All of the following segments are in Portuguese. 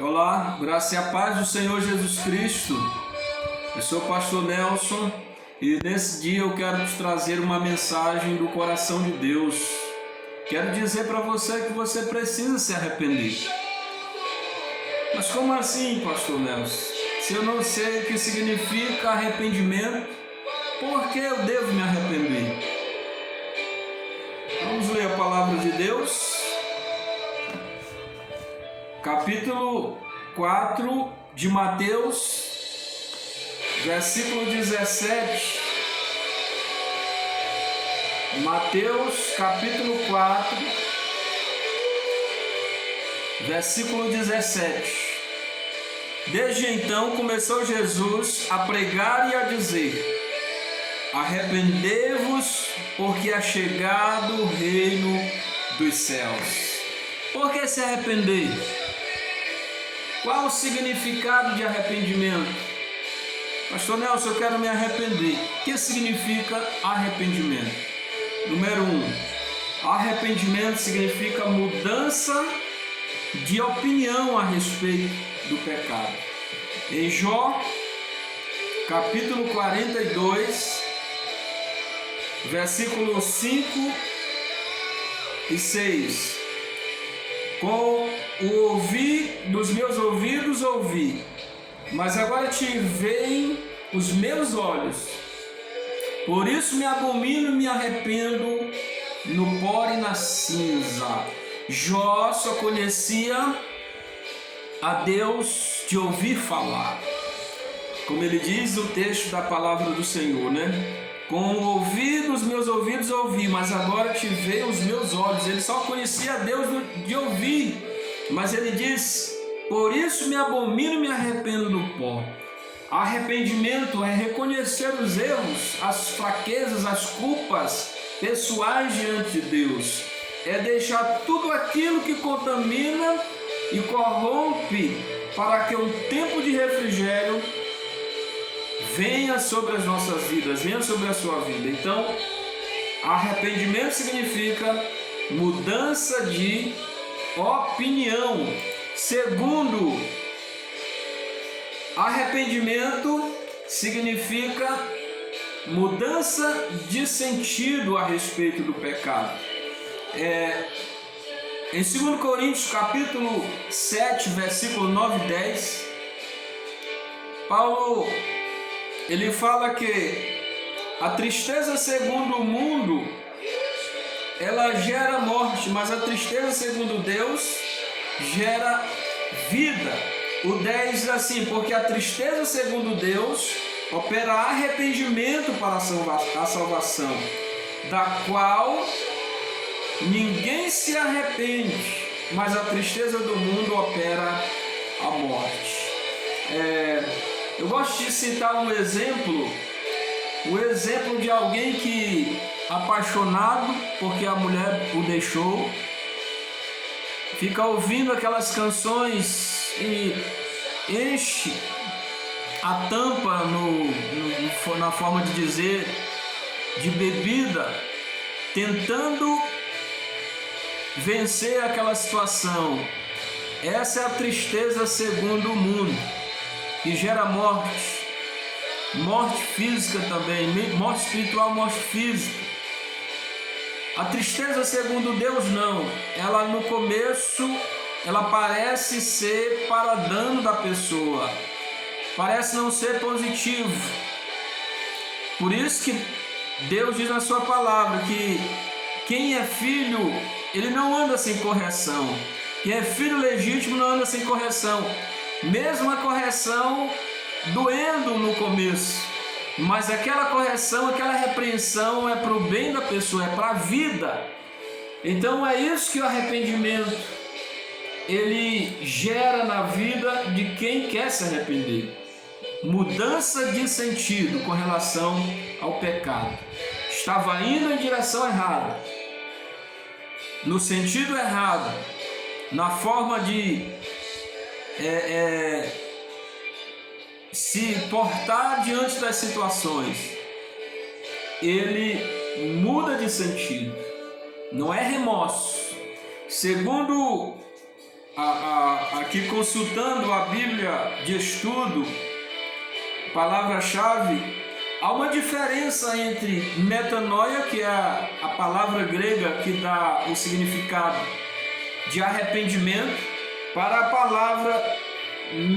Olá, graça e a paz do Senhor Jesus Cristo. Eu sou o pastor Nelson e nesse dia eu quero te trazer uma mensagem do coração de Deus. Quero dizer para você que você precisa se arrepender. Mas como assim, pastor Nelson? Se eu não sei o que significa arrependimento, por que eu devo me arrepender? Vamos ler a palavra de Deus. Capítulo 4 de Mateus, versículo 17. Mateus, capítulo 4, versículo 17. Desde então começou Jesus a pregar e a dizer: arrependei-vos, porque é chegado o reino dos céus. Por que se arrepender? Qual o significado de arrependimento? Pastor Nelson, eu quero me arrepender. O que significa arrependimento? Número 1. Arrependimento significa mudança de opinião a respeito do pecado. Em Jó, capítulo 42, versículos 5 e 6. Com o ouvir dos meus ouvidos ouvi, mas agora te veem os meus olhos. Por isso me abomino e me arrependo no pó e na cinza. Jó só conhecia a Deus de ouvir falar. Como ele diz o texto da palavra do Senhor, né? Com o ouvir dos meus ouvidos ouvi, mas agora te veem os meus olhos. Ele só conhecia a Deus de ouvir, mas ele diz: por isso me abomino e me arrependo do pó. Arrependimento é reconhecer os erros, as fraquezas, as culpas pessoais diante de Deus. É deixar tudo aquilo que contamina e corrompe para que um tempo de refrigério venha sobre as nossas vidas, venha sobre a sua vida. Então, arrependimento significa mudança de opinião. Segundo, arrependimento significa mudança de sentido a respeito do pecado. Em 2 Coríntios, capítulo 7, versículo 9 e 10, Paulo ele fala que a tristeza segundo o mundo ela gera morte, mas a tristeza segundo Deus gera vida. O 10 diz assim: porque a tristeza segundo Deus opera arrependimento para a salvação, da qual ninguém se arrepende, mas a tristeza do mundo opera a morte. Eu gosto de citar um exemplo, o exemplo de alguém que, apaixonado porque a mulher o deixou, fica ouvindo aquelas canções e enche a tampa na forma de dizer, de bebida, tentando vencer aquela situação. Essa é a tristeza segundo o mundo, que gera morte, morte física também, morte espiritual, morte física. A tristeza segundo Deus não, ela no começo, ela parece ser para dano da pessoa, parece não ser positivo. Por isso que Deus diz na sua palavra que quem é filho, ele não anda sem correção. Quem é filho legítimo não anda sem correção. Mesmo a correção doendo no começo, mas aquela correção, aquela repreensão é para o bem da pessoa, é para a vida. Então é isso que o arrependimento ele gera na vida de quem quer se arrepender. Mudança de sentido com relação ao pecado. Estava indo em direção errada, no sentido errado, na forma de se portar diante das situações. Ele muda de sentido, não é remorso. Segundo aqui consultando a Bíblia de estudo, palavra-chave, há uma diferença entre metanoia, que é a palavra grega que dá o significado de arrependimento, para a palavra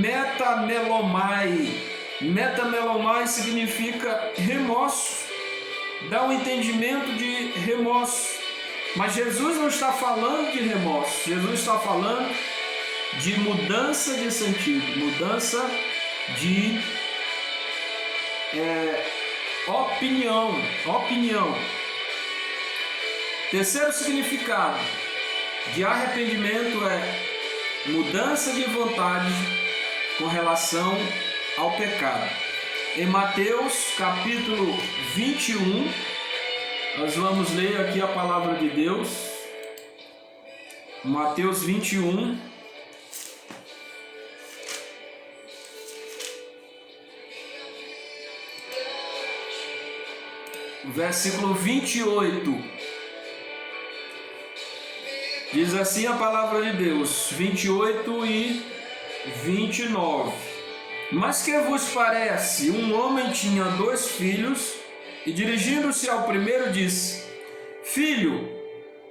metamelomai. Metamelomai significa remorso, dá um entendimento de remorso. Mas Jesus não está falando de remorso, Jesus está falando de mudança de sentido, mudança de opinião. Terceiro significado de arrependimento é mudança de vontade com relação ao pecado. Em Mateus capítulo 21, nós vamos ler aqui a palavra de Deus. Mateus 21. Versículo 28. Diz assim a palavra de Deus, 28 e 29. Mas que vos parece? Um homem tinha 2 filhos, e dirigindo-se ao primeiro disse: Filho,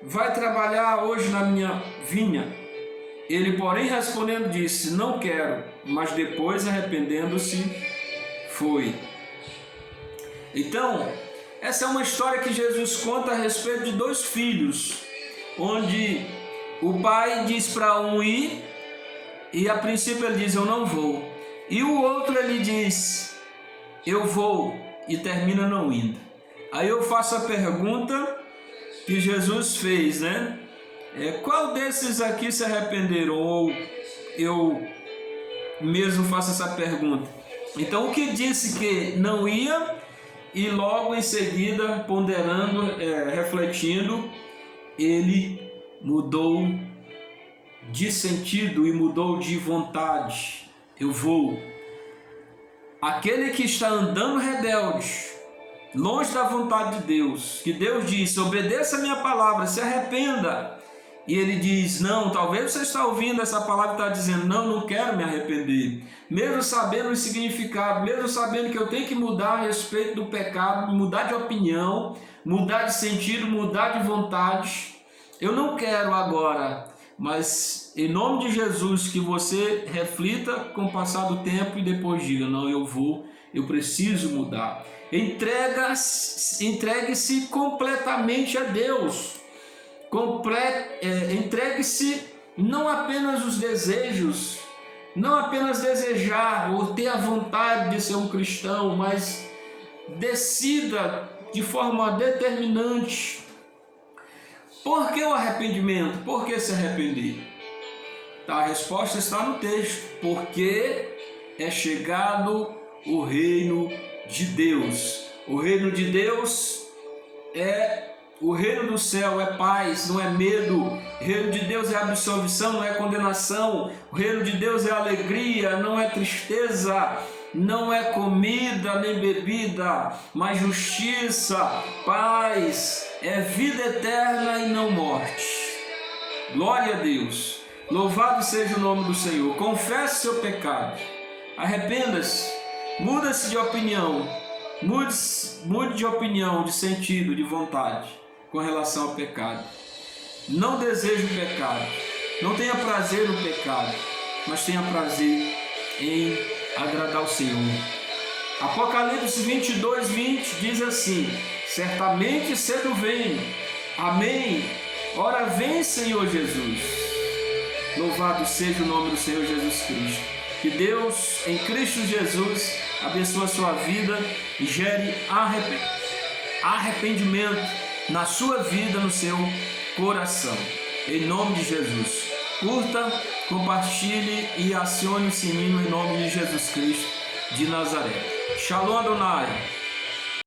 vai trabalhar hoje na minha vinha. Ele, porém, respondendo, disse: Não quero. Mas depois, arrependendo-se, foi. Então, essa é uma história que Jesus conta a respeito de 2 filhos, onde o pai diz para um ir, e a princípio ele diz: Eu não vou. E o outro ele diz: Eu vou, e termina não indo. Aí eu faço a pergunta que Jesus fez, né? Qual desses aqui se arrependeram? Ou eu mesmo faço essa pergunta. Então o que disse que não ia, e logo em seguida, ponderando, refletindo, ele mudou de sentido e mudou de vontade. Eu vou. Aquele que está andando rebelde, longe da vontade de Deus, que Deus disse: obedeça a minha palavra, se arrependa. E ele diz: não, talvez você está ouvindo essa palavra e está dizendo: não quero me arrepender. Mesmo sabendo o significado, mesmo sabendo que eu tenho que mudar a respeito do pecado, mudar de opinião, mudar de sentido, mudar de vontade, eu não quero agora. Mas em nome de Jesus, que você reflita com o passar do tempo e depois diga: não, eu vou, eu preciso mudar. Entregue-se completamente a Deus. Entregue-se não apenas os desejos, não apenas desejar ou ter a vontade de ser um cristão, mas decida de forma determinante. Por que o arrependimento? Por que se arrepender? A resposta está no texto. Porque é chegado o reino de Deus. O reino de Deus o reino do céu é paz, não é medo. O reino de Deus é absolvição, não é condenação. O reino de Deus é alegria, não é tristeza. Não é comida nem bebida, mas justiça, paz, é vida eterna e não morte. Glória a Deus. Louvado seja o nome do Senhor. Confesse seu pecado. Arrependa-se. Muda-se de opinião. Mude de opinião, de sentido, de vontade com relação ao pecado. Não deseje o pecado. Não tenha prazer no pecado, mas tenha prazer em agradar o Senhor. Apocalipse 22, 20 diz assim: certamente cedo vem. Amém. Ora vem, Senhor Jesus. Louvado seja o nome do Senhor Jesus Cristo. Que Deus, em Cristo Jesus, abençoe a sua vida e gere arrependimento na sua vida, no seu coração. Em nome de Jesus. Curta, compartilhe e acione o sininho em nome de Jesus Cristo de Nazaré. Shalom Adonai.